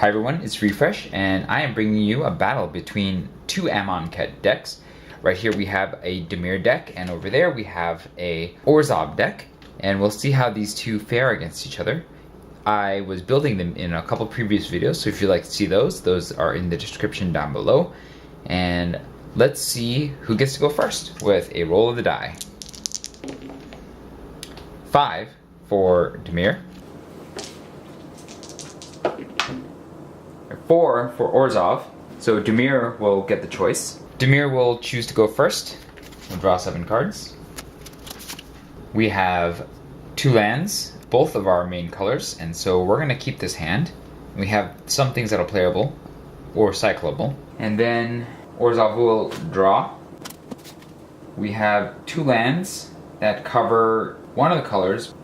Hi everyone, it's Refresh, and I am bringing you a battle between two Amonkhet decks. Right here we have a Dimir deck, and over there we have a Orzhov deck, and we'll see how these two fare against each other. I was building them in a couple previous videos, so if you'd like to see those are in the description down below. And let's see who gets to go first with a roll of the die. 5 for Dimir. 4 for Orzhov, so Dimir will get the choice. Dimir will choose to go first. We'll draw 7 cards. We have 2 lands, both of our main colors, and so we're going to keep this hand. We have some things that are playable or cyclable. And then Orzhov will draw. We have 2 lands that cover one of the colors.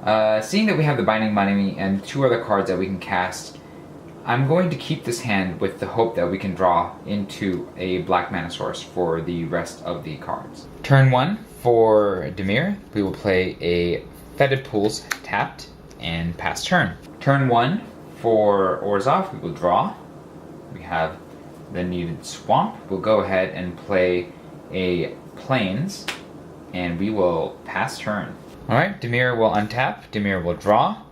Seeing that we have the Binding Money and 2 other cards that we can cast, I'm going to keep this hand with the hope that we can draw into a black mana source for the rest of the cards. Turn 1 for Dimir, we will play a Fetid Pools tapped and pass turn. Turn 1 for Orzhov, we will draw. We have the needed swamp. We'll go ahead and play a Plains and we will pass turn. Alright, Dimir will untap, Dimir will draw.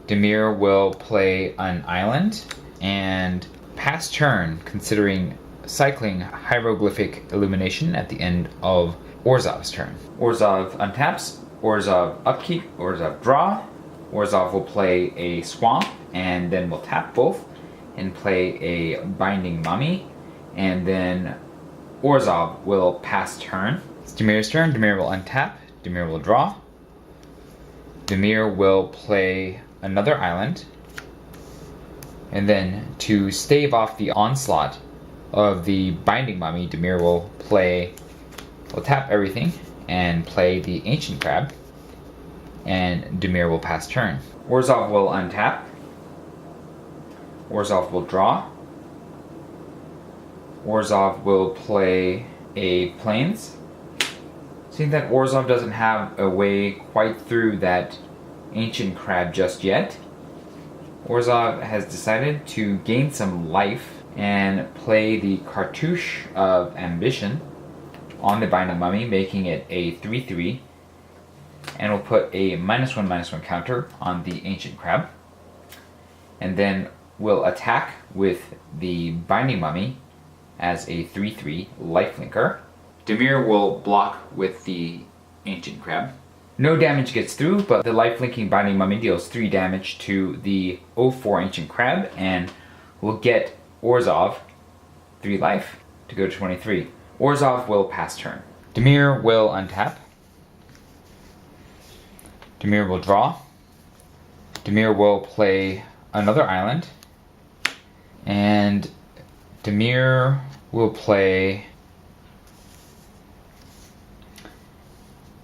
Dimir will play an island and pass turn, considering cycling Hieroglyphic Illumination at the end of Orzhov's turn. Orzhov untaps, Orzhov upkeep, Orzhov draw. Orzhov will play a swamp and then we'll tap both and play a Binding Mummy, and then Orzhov will pass turn. It's Dimir's turn, Dimir will untap, Dimir will draw. Dimir will play another island, and then to stave off the onslaught of the Binding Mummy, Dimir will tap everything and play the Ancient Crab, and Dimir will pass turn. Orzhov will untap, Orzhov will draw, Orzhov will play a Plains. Seeing that Orzhov doesn't have a way quite through that Ancient Crab just yet, Orzhov has decided to gain some life and play the Cartouche of Ambition on the Binding Mummy, making it a 3/3, and will put a -1/-1 counter on the Ancient Crab, and then will attack with the Binding Mummy as a 3/3 lifelinker. Dimir will block with the Ancient Crab. No damage gets through, but the life-linking Binding Mummy deals 3 damage to the 0/4 Ancient Crab, and will get Orzhov 3 life to go to 23. Orzhov will pass turn. Dimir will untap. Dimir will draw. Dimir will play another island. And Dimir will play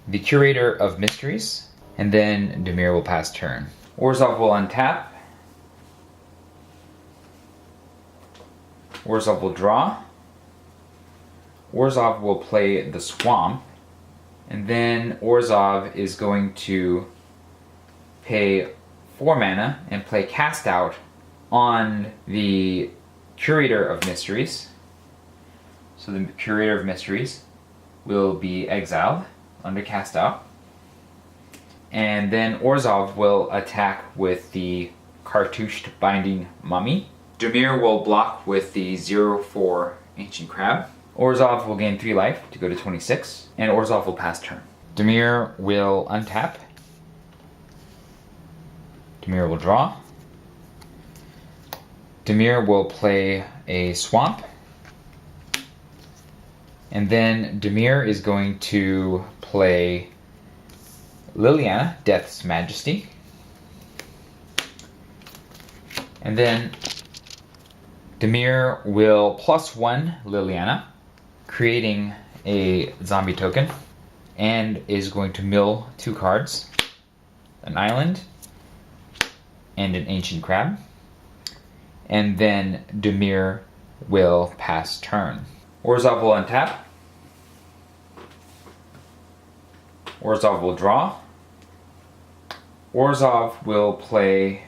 the Curator of Mysteries, and then Dimir will pass turn. Orzhov will untap. Orzhov will draw. Orzhov will play the Swamp, and then Orzhov is going to pay 4 mana and play Cast Out on the Curator of Mysteries. So the Curator of Mysteries will be exiled under Cast Out. And then Orzhov will attack with the Cartouched Binding Mummy. Dimir will block with the 0/4 Ancient Crab. Orzhov will gain 3 life to go to 26, and Orzhov will pass turn. Dimir will untap. Dimir will draw. Dimir will play a swamp. And then Dimir is going to play Liliana, Death's Majesty. And then Dimir will +1 Liliana, creating a zombie token, and is going to mill 2 cards, an island and an Ancient Crab. And then Dimir will pass turn. Orzhov will untap. Orzhov will draw. Orzhov will play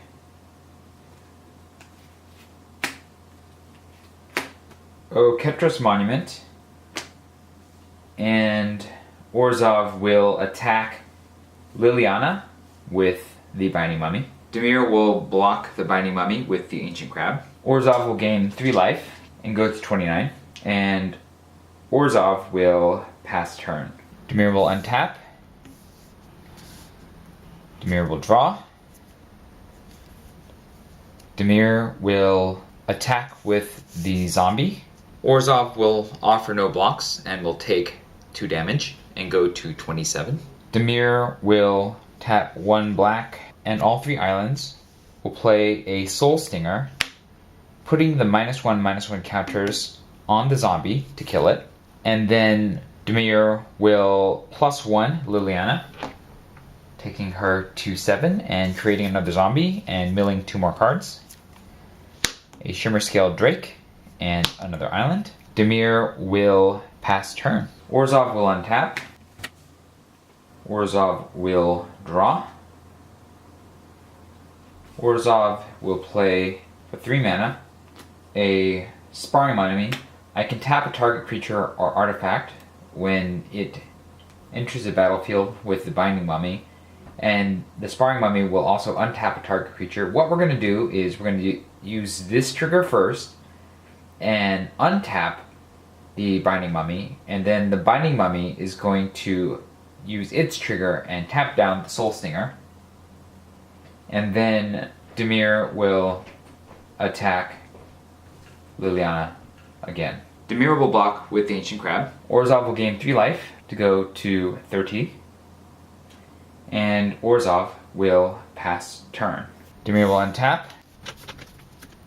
Oketra's Monument, and Orzhov will attack Liliana with the Binding Mummy. Dimir will block the Binding Mummy with the Ancient Crab. Orzhov will gain 3 life and go to 29, and Orzhov will pass turn. Dimir will untap. Dimir will draw. Dimir will attack with the zombie. Orzhov will offer no blocks and will take 2 damage and go to 27. Dimir will tap 1 black and all 3 islands. Will play a Soul Stinger, putting the -1/-1 counters on the zombie to kill it. And then Dimir will +1 Liliana, taking her to 7 and creating another zombie and milling 2 more cards. A Shimmer Scale Drake and another island. Dimir will pass turn. Orzhov will untap. Orzhov will draw. Orzhov will play for 3 mana a Sparring Mummy. I can tap a target creature or artifact when it enters the battlefield with the Binding Mummy, and the Sparring Mummy will also untap a target creature. What we're going to do is we're going to use this trigger first and untap the Binding Mummy, and then the Binding Mummy is going to use its trigger and tap down the Soul Stinger, and then Dimir will attack Liliana again. Dimir will block with the Ancient Crab. Orzhov will gain 3 life to go to 30, and Orzhov will pass turn. Dimir will untap.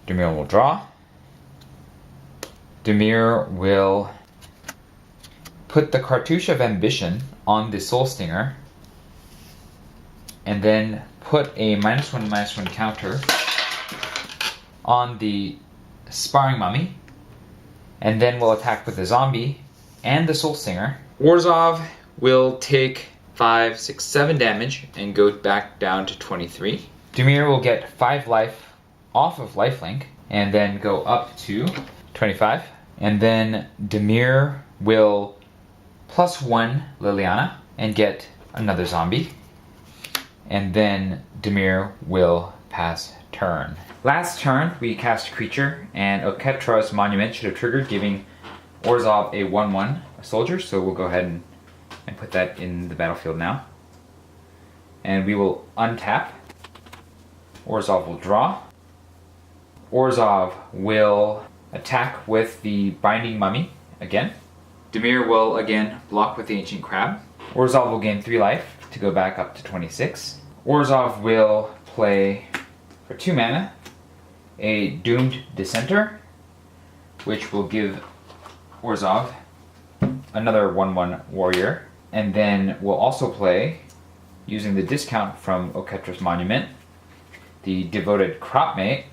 Dimir will draw. Dimir will put the Cartouche of Ambition on the Soul Stinger, and then put a -1/-1 counter on the Sparring Mummy, and then will attack with the zombie and the Soul Stinger. Orzhov will take 5, 6, 7 damage and go back down to 23. Dimir will get 5 life off of lifelink and then go up to 25. And then Dimir will +1 Liliana and get another zombie. And then Dimir will pass turn. Last turn, we cast a creature, and Oketra's Monument should have triggered, giving Orzhov a 1/1 soldier, so we'll go ahead and put that in the battlefield now. And we will untap. Orzhov will draw. Orzhov will attack with the Binding Mummy again. Dimir will again block with the Ancient Crab. Orzhov will gain 3 life to go back up to 26. Orzhov will play for 2 mana a Doomed Dissenter, which will give Orzhov another 1/1 warrior, and then we'll also play, using the discount from Oketra's Monument, the Devoted Cropmate,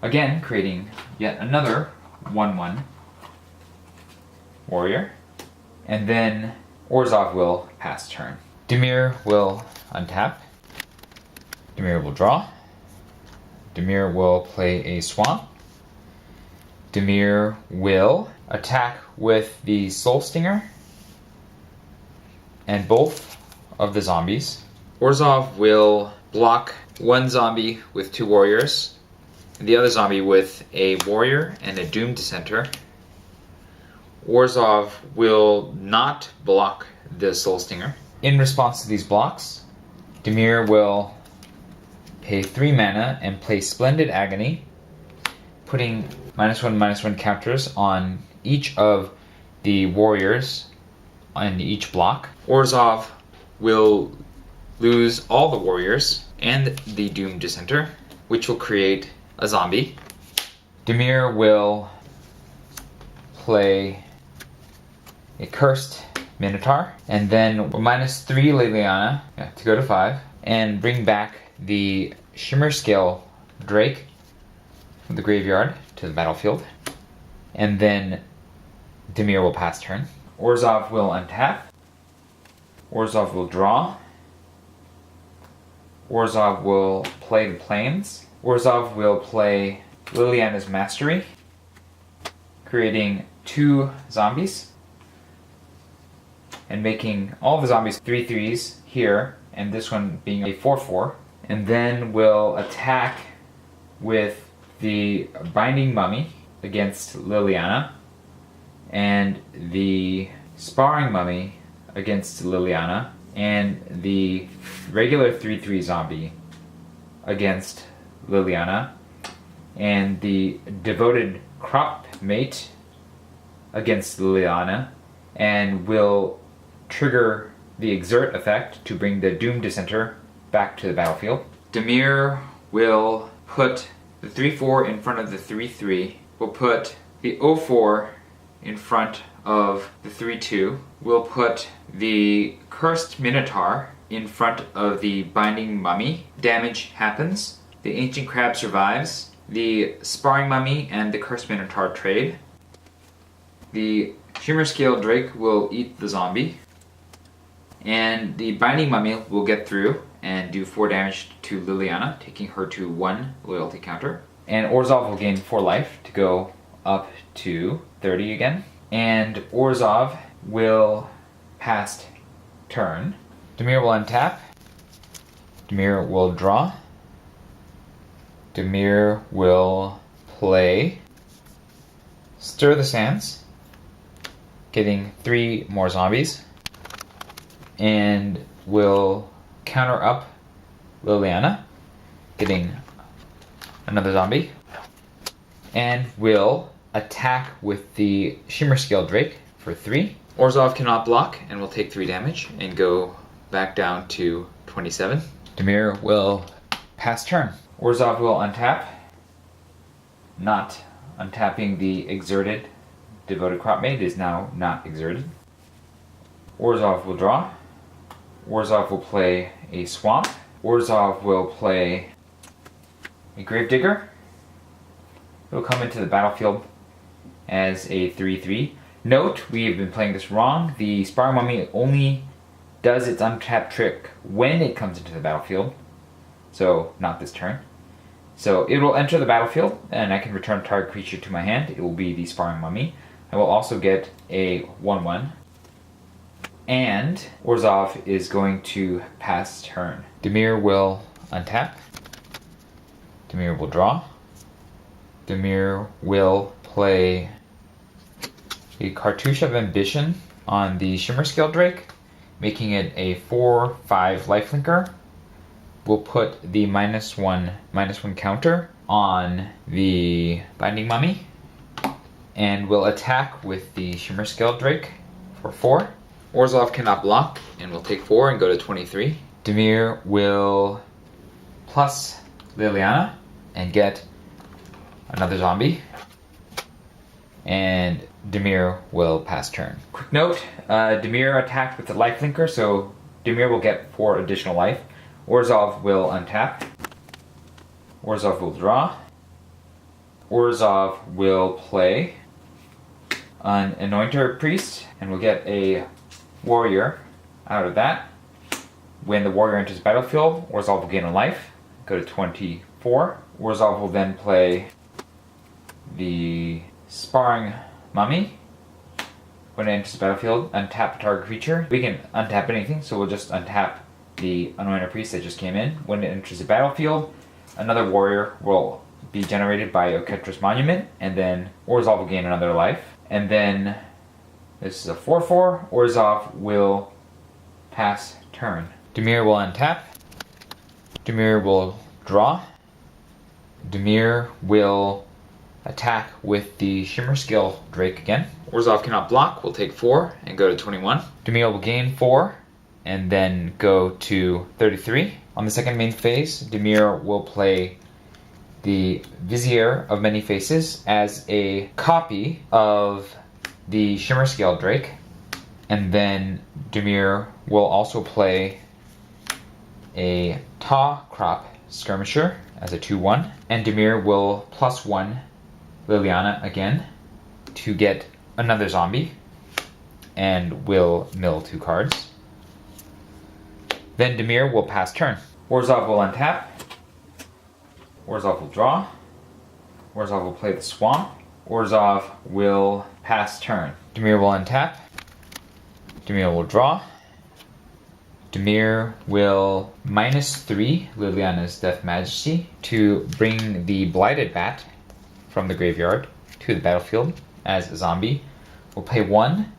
again creating yet another 1/1 warrior, and then Orzhov will pass turn. Dimir will untap. Dimir will draw. Dimir will play a Swamp. Dimir will attack with the Soul Stinger and both of the zombies. Orzhov will block 1 zombie with 2 warriors, and the other zombie with a warrior and a Doomed Dissenter. Orzhov will not block the Soul Stinger. In response to these blocks, Dimir will pay 3 mana and play Splendid Agony, putting -1/-1 counters on each of the warriors on each block. Orzhov will lose all the warriors and the Doomed Dissenter, which will create a zombie. Dimir will play a Cursed Minotaur, and then -3 Liliana to go to 5, and bring back the Shimmer Scale Drake from the graveyard to the battlefield. And then Dimir will pass turn. Orzhov will untap. Orzhov will draw. Orzhov will play the Plains. Orzhov will play Liliana's Mastery. creating 2 zombies and making all the zombies 3/3s here, and this one being a 4/4. And then we'll attack with the Binding Mummy against Liliana and the Sparring Mummy against Liliana and the regular 3/3 zombie against Liliana and the Devoted Crop Mate against Liliana, and we'll trigger the Exert effect to bring the Doom Dissenter back to the battlefield. Dimir will put the 3/4 in front of the 3/3. We'll put the 0/4 in front of the 3/2. We'll put the Cursed Minotaur in front of the Binding Mummy. Damage happens. The Ancient Crab survives. The Sparring Mummy and the Cursed Minotaur trade. The Shimmer Scale Drake will eat the zombie. And the Binding Mummy will get through and do 4 damage to Liliana, taking her to 1 loyalty counter. And Orzhov will gain 4 life to go up to 30 again. And Orzhov will pass turn. Dimir will untap. Dimir will draw. Dimir will play Stir the Sands, getting 3 more zombies, and will counter up Liliana, getting another zombie, and will attack with the Shimmer Scale Drake for 3. Orzhov cannot block and will take 3 damage and go back down to 27. Dimir will pass turn. Orzhov will untap, not untapping the exerted Devoted Crop Mate. Is now not exerted. Orzhov will draw. Orzhov will play a Swamp. Orzhov will play a Gravedigger. It will come into the battlefield as a 3/3. Note, we have been playing this wrong. The Sparring Mummy only does its untap trick when it comes into the battlefield, so not this turn. So it will enter the battlefield, and I can return target creature to my hand. It will be the Sparring Mummy. I will also get a 1/1. And Orzhov is going to pass turn. Dimir will untap. Dimir will draw. Dimir will play a Cartouche of Ambition on the Shimmer Scale Drake, making it a 4/5 lifelinker. We'll put the -1/-1 counter on the Binding Mummy, and we'll attack with the Shimmer Scale Drake for 4. Orzhov cannot block and will take 4 and go to 23. Dimir will plus Liliana and get another zombie. And Dimir will pass turn. Quick note, Dimir attacked with the lifelinker, so Dimir will get 4 additional life. Orzhov will untap. Orzhov will draw. Orzhov will play an Anointer Priest, and we'll get a Warrior out of that. When the Warrior enters the battlefield, Orzhov will gain a life, go to 24. Orzhov will then play the Sparring Mummy. When it enters the battlefield, untap the target creature. We can untap anything, so we'll just untap the Anointer Priest that just came in. When it enters the battlefield, another Warrior will be generated by Oketra's Monument, and then Orzhov will gain another life. And then this is a 4/4. Orzhov will pass turn. Dimir will untap. Dimir will draw. Dimir will attack with the Shimmer Scale Drake again. Orzhov cannot block, will take 4 and go to 21. Dimir will gain 4 and then go to 33. On the second main phase, Dimir will play the Vizier of Many Faces as a copy of the Shimmer Scale Drake. And then Dimir will also play a Taw Crop Skirmisher as a 2/1. And Dimir will +1 Liliana again to get another zombie, and will mill 2 cards. Then Dimir will pass turn. Orzhov will untap. Orzhov will draw. Orzhov will play the Swamp. Orzhov will pass turn. Dimir will untap. Dimir will draw. Dimir will -3 Liliana's Death Majesty to bring the Blighted Bat from the graveyard to the battlefield as a zombie. We'll pay 1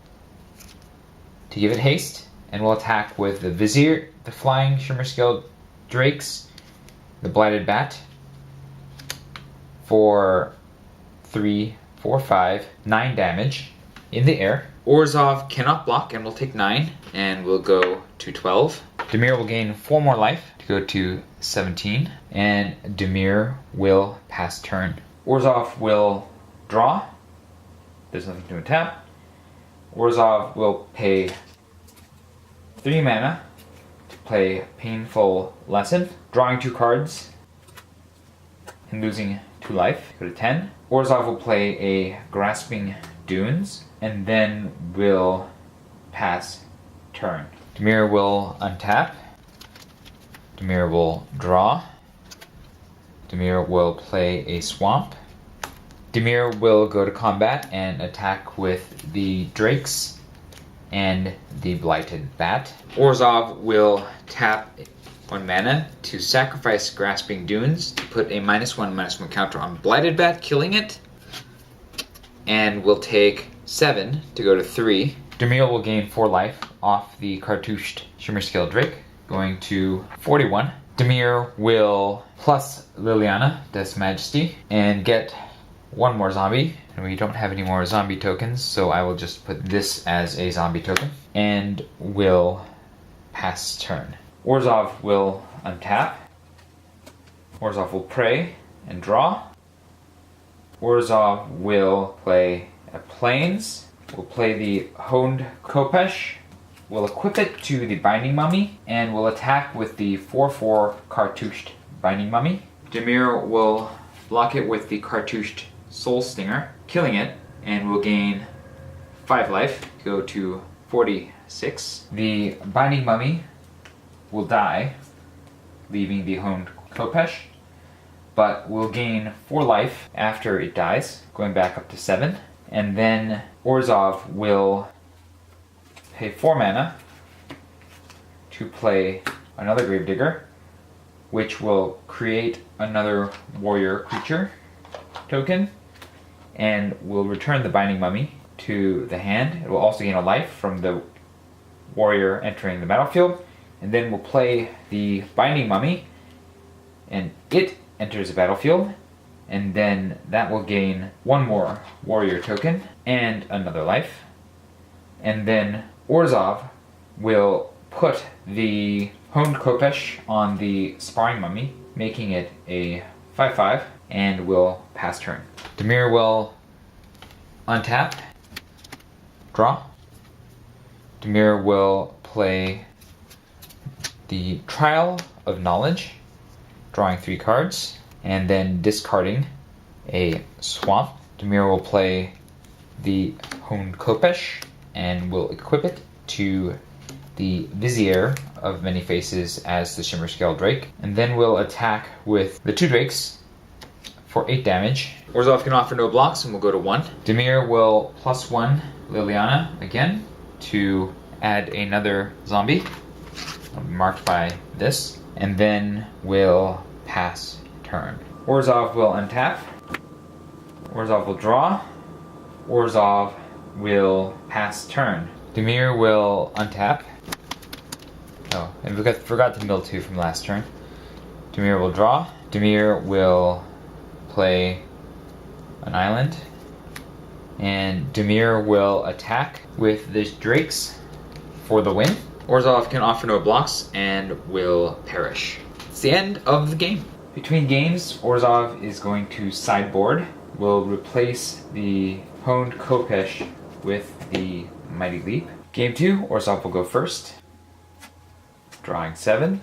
to give it haste, and we'll attack with the Vizier, the Flying Shimmer-Scaled Drakes, the Blighted Bat for 3, 4, 5, 9 damage in the air. Orzhov cannot block and will take 9 and will go to 12. Dimir will gain 4 more life to go to 17, and Dimir will pass turn. Orzhov will draw. There's nothing to untap. Orzhov will pay 3 mana to play Painful Lesson, drawing 2 cards and losing 2 life. Go to 10. Orzhov will play a Grasping Dunes and then will pass turn. Dimir will untap. Dimir will draw. Dimir will play a Swamp. Dimir will go to combat and attack with the Drakes and the Blighted Bat. Orzhov will tap 1 mana to sacrifice Grasping Dunes to put a -1/-1 counter on Blighted Bat, killing it, and will take 7 to go to 3. Dimir will gain 4 life off the cartouched Shimmer-Scaled Drake, going to 41. Dimir will plus Liliana, Death's Majesty, and get 1 more zombie. And we don't have any more zombie tokens, so I will just put this as a zombie token, and will pass turn. Orzhov will untap. Orzhov will pray and draw. Orzhov will play a Plains. We'll play the Honed Khopesh. We'll equip it to the Binding Mummy, and we'll attack with the 4/4 cartouched Binding Mummy. Dimir will block it with the cartouched Soul Stinger, killing it, and will gain 5 life to go to 46. The Binding Mummy will die, leaving the Honed Khopesh, but will gain 4 life after it dies, going back up to 7. And then Orzhov will pay 4 mana to play another Gravedigger, which will create another warrior creature token, and will return the Binding Mummy to the hand. It will also gain a life from the warrior entering the battlefield, and then we'll play the Binding Mummy, and it enters the battlefield, and then that will gain 1 more warrior token and another life. And then Orzhov will put the Honed Khopesh on the Sparring Mummy, making it a 5/5, and will pass turn. Dimir will untap, draw. Dimir will play the Trial of Knowledge, drawing 3 cards, and then discarding a Swamp. Dimir will play the Honed Khopesh and will equip it to the Vizier of Many Faces as the Shimmer-Scaled Drake, and then we'll attack with the 2 Drakes for 8 damage. Orzhov can offer no blocks and will go to 1. Dimir will +1 Liliana again to add another zombie, marked by this, and then will pass turn. Orzhov will untap. Orzhov will draw. Orzhov will pass turn. Dimir will untap. Oh, and we forgot to mill 2 from last turn. Dimir will draw. Dimir will play an island. And Dimir will attack with the Drakes for the win. Orzhov can offer no blocks and will perish. It's the end of the game. Between games, Orzhov is going to sideboard. We'll replace the Honed Khopesh with the Mighty Leap. Game 2, Orzhov will go first. Drawing 7.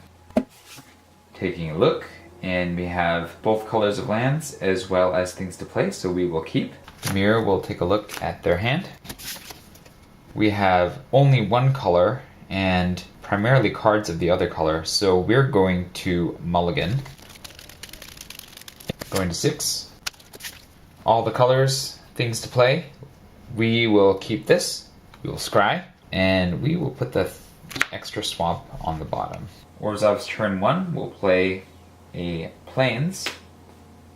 Taking a look, and we have both colors of lands as well as things to play, so we will keep. Dimir will take a look at their hand. We have only 1 color and primarily cards of the other color, so we're going to mulligan. Going to 6. All the colors things to play. We will keep this. We will scry. And we will put the extra swamp on the bottom. Orzhov's turn 1 will play a plains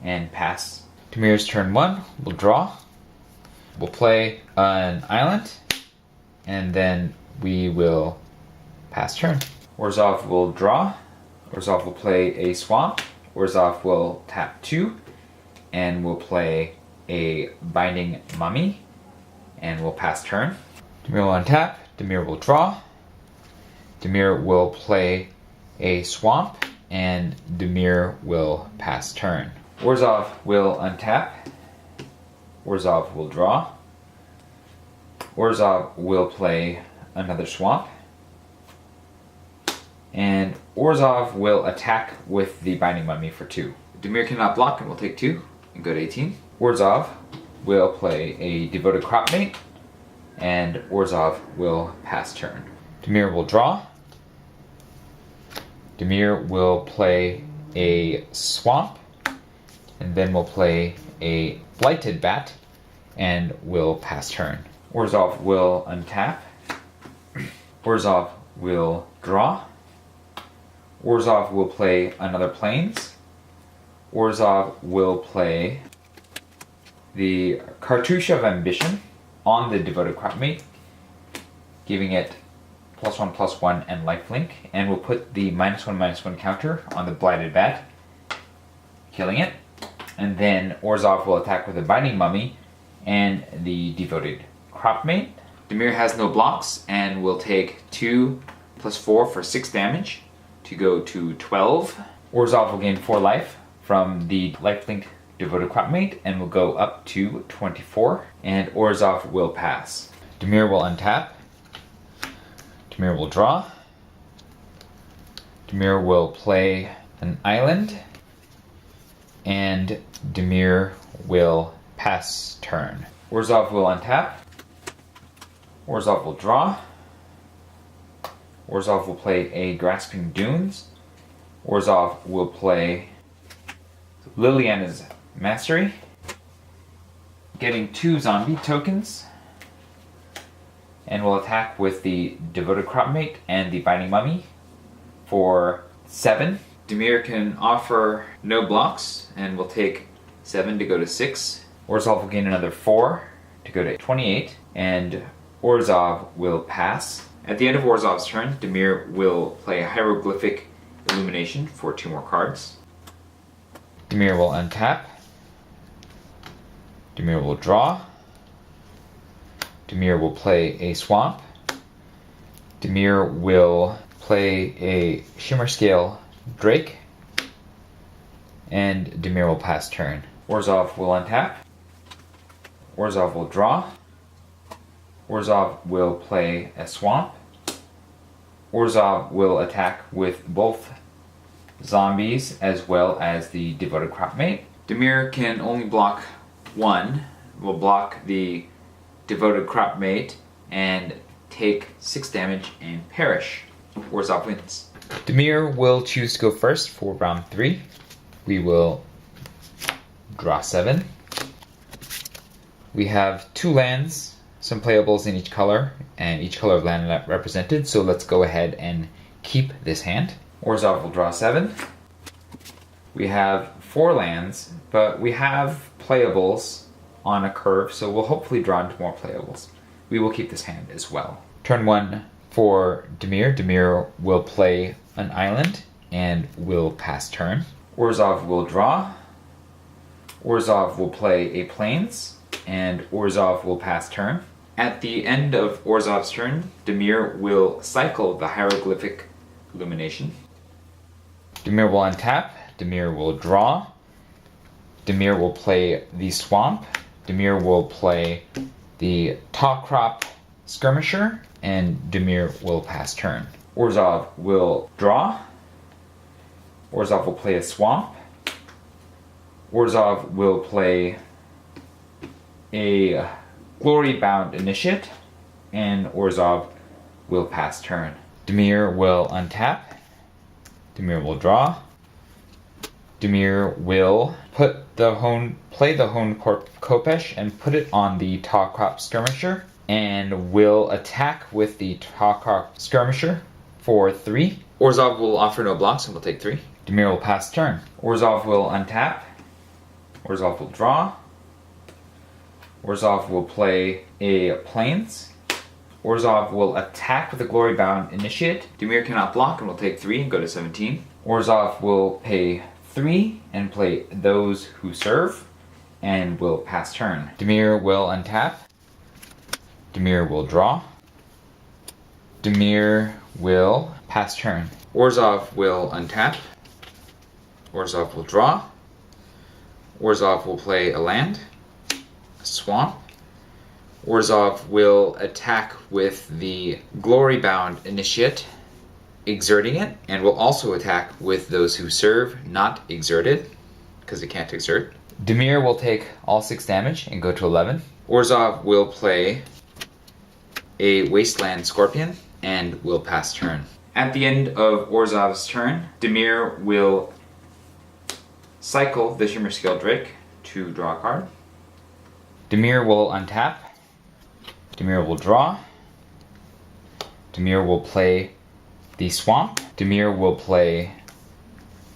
and pass. Damir's turn 1 will draw. We'll play an island. And then we will pass turn. Orzhov will draw. Orzhov will play a swamp. Orzhov will tap 2 and will play a binding mummy and will pass turn. Dimir will untap. Dimir will draw. Dimir will play a swamp and Dimir will pass turn. Orzhov will untap. Orzhov will draw. Orzhov will play another swamp. And Orzhov will attack with the Binding Mummy for 2. Dimir cannot block and will take 2 and go to 18. Orzhov will play a Devoted Cropmate, and Orzhov will pass turn. Dimir will draw. Dimir will play a swamp, and then will play a Blighted Bat, and will pass turn. Orzhov will untap. Orzhov will draw. Orzhov will play another Plains. Orzhov will play the Cartouche of Ambition on the Devoted Cropmate, giving it +1/+1 and lifelink, and will put the -1/-1 counter on the Blighted Bat, killing it. And then Orzhov will attack with a Binding Mummy and the Devoted Cropmate. Dimir has no blocks and will take 2 + 4 for 6 damage to go to 12. Orzhov will gain 4 life from the lifelink Devoted Cropmate and will go up to 24. And Orzhov will pass. Dimir will untap. Dimir will draw. Dimir will play an island. And Dimir will pass turn. Orzhov will untap. Orzhov will draw. Orzhov will play a Grasping Dunes. Orzhov will play Liliana's Mastery, getting 2 zombie tokens, and will attack with the Devoted Cropmate and the Binding Mummy for 7. Dimir can offer no blocks and will take 7 to go to 6. Orzhov will gain another 4 to go to 28, and Orzhov will pass. At the end of Orzhov's turn, Dimir will play a Hieroglyphic Illumination for 2 more cards. Dimir will untap. Dimir will draw. Dimir will play a swamp. Dimir will play a Shimmer Scale Drake. And Dimir will pass turn. Orzhov will untap. Orzhov will draw. Orzhov will play a swamp. Orzhov will attack with both zombies as well as the Devoted Cropmate. Dimir can only block 1, will block the Devoted Cropmate and take 6 damage and perish. Orzhov wins. Dimir will choose to go first for round 3. We will draw 7. We have 2 lands, some playables in each color, and each color of land represented, so let's go ahead and keep this hand. Orzhov will draw 7. We have 4 lands, but we have playables on a curve, so we'll hopefully draw into more playables. We will keep this hand as well. Turn 1 for Dimir. Dimir will play an island and will pass turn. Orzhov will draw. Orzhov will play a plains, and Orzhov will pass turn. At the end of Orzhov's turn, Dimir will cycle the Hieroglyphic Illumination. Dimir will untap. Dimir will draw. Dimir will play the swamp. Dimir will play the Tall Crop Skirmisher, and Dimir will pass turn. Orzhov will draw. Orzhov will play a swamp. Orzhov will play a Glory-Bound Initiate, and Orzhov will pass turn. Dimir will untap. Dimir will draw. Dimir will put play the Hone Kopesh and put it on the Tall Crop Skirmisher, and will attack with the Tall Crop Skirmisher for 3. Orzhov will offer no blocks and will take 3. Dimir will pass turn. Orzhov will untap. Orzhov will draw. Orzhov will play a Plains. Orzhov will attack with a Glory-Bound Initiate. Dimir cannot block and will take 3 and go to 17. Orzhov will pay 3 and play Those Who Serve and will pass turn. Dimir will untap. Dimir will draw. Dimir will pass turn. Orzhov will untap. Orzhov will draw. Orzhov will play a land, a swamp. Orzhov will attack with the Glory-Bound Initiate, exerting it, and will also attack with Those Who Serve, not exerted, because it can't exert. Dimir will take all 6 damage and go to 11. Orzhov will play a Wasteland Scorpion and will pass turn. At the end of Orzhov's turn, Dimir will cycle the Shimmer Scale Drake to draw a card. Dimir will untap. Dimir will draw. Dimir will play the Swamp. Dimir will play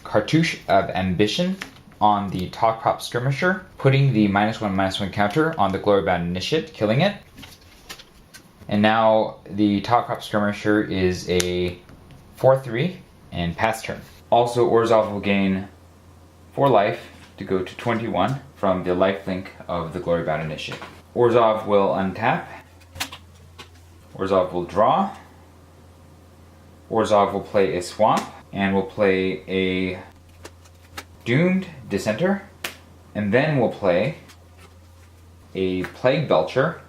Cartouche of Ambition on the Tall Crop Skirmisher, putting the -1/-1 counter on the Glory-Bound Initiate, killing it. And now the Tall Crop Skirmisher is a 4/3 and pass turn. Also, Orzhov will gain 4 life to go to 21 from the lifelink of the Glory-Bound Initiate. Orzhov will untap. Orzhov will draw. Orzhov will play a Swamp and will play a Doomed Dissenter, and then will play a Plague Belcher,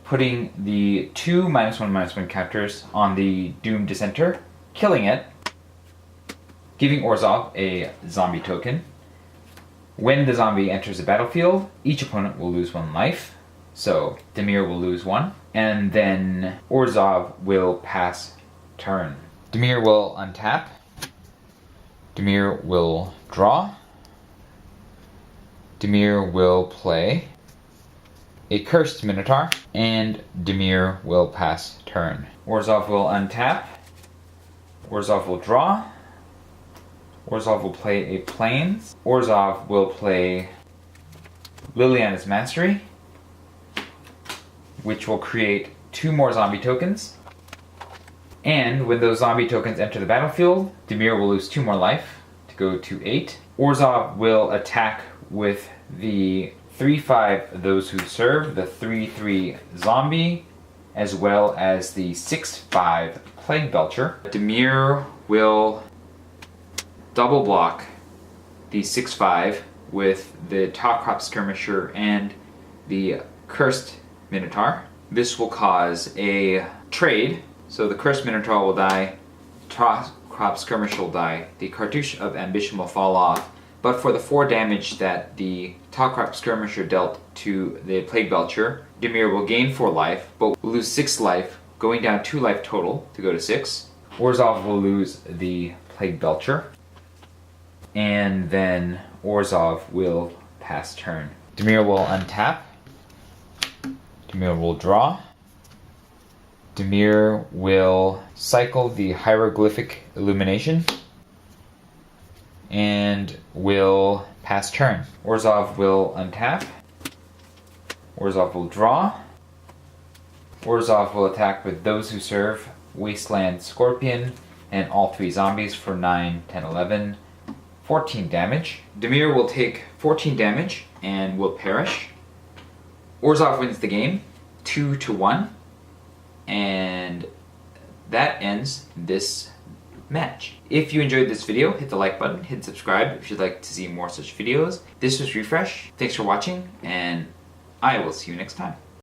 putting the 2 -1/-1 counters on the Doomed Dissenter, killing it, giving Orzhov a zombie token. When the zombie enters the battlefield, each opponent will lose 1 life, so Dimir will lose 1, and then Orzhov will pass turn. Dimir will untap. Dimir will draw. Dimir will play a Cursed Minotaur, and Dimir will pass turn. Orzhov will untap. Orzhov will draw. Orzhov will play a Plains. Orzhov will play Liliana's Mastery, which will create 2 more zombie tokens. And when those zombie tokens enter the battlefield, Dimir will lose 2 more life to go to 8. Orzhov will attack with the 3/5 Those Who Serve, the 3/3 Zombie, as well as the 6/5 Plague Belcher. Dimir will double block the 6/5 with the Tall Crop Skirmisher and the Cursed Minotaur. This will cause a trade, so the Cursed Minotaur will die, Tall Crop Skirmisher will die, the Cartouche of Ambition will fall off, but for the 4 damage that the Tall Crop Skirmisher dealt to the Plague Belcher, Dimir will gain 4 life, but will lose 6 life, going down 2 life total to go to 6. Orzhov will lose the Plague Belcher, and then Orzhov will pass turn. Dimir will untap. Dimir will draw. Dimir will cycle the Hieroglyphic Illumination and will pass turn. Orzhov will untap. Orzhov will draw. Orzhov will attack with Those Who Serve, Wasteland Scorpion, and all 3 zombies for 9, 10, 11, 14 damage. Dimir will take 14 damage and will perish. Orzhov wins the game 2-1, and that ends this match. If you enjoyed this video, hit the like button, hit subscribe if you'd like to see more such videos. This was Refresh. Thanks for watching, and I will see you next time.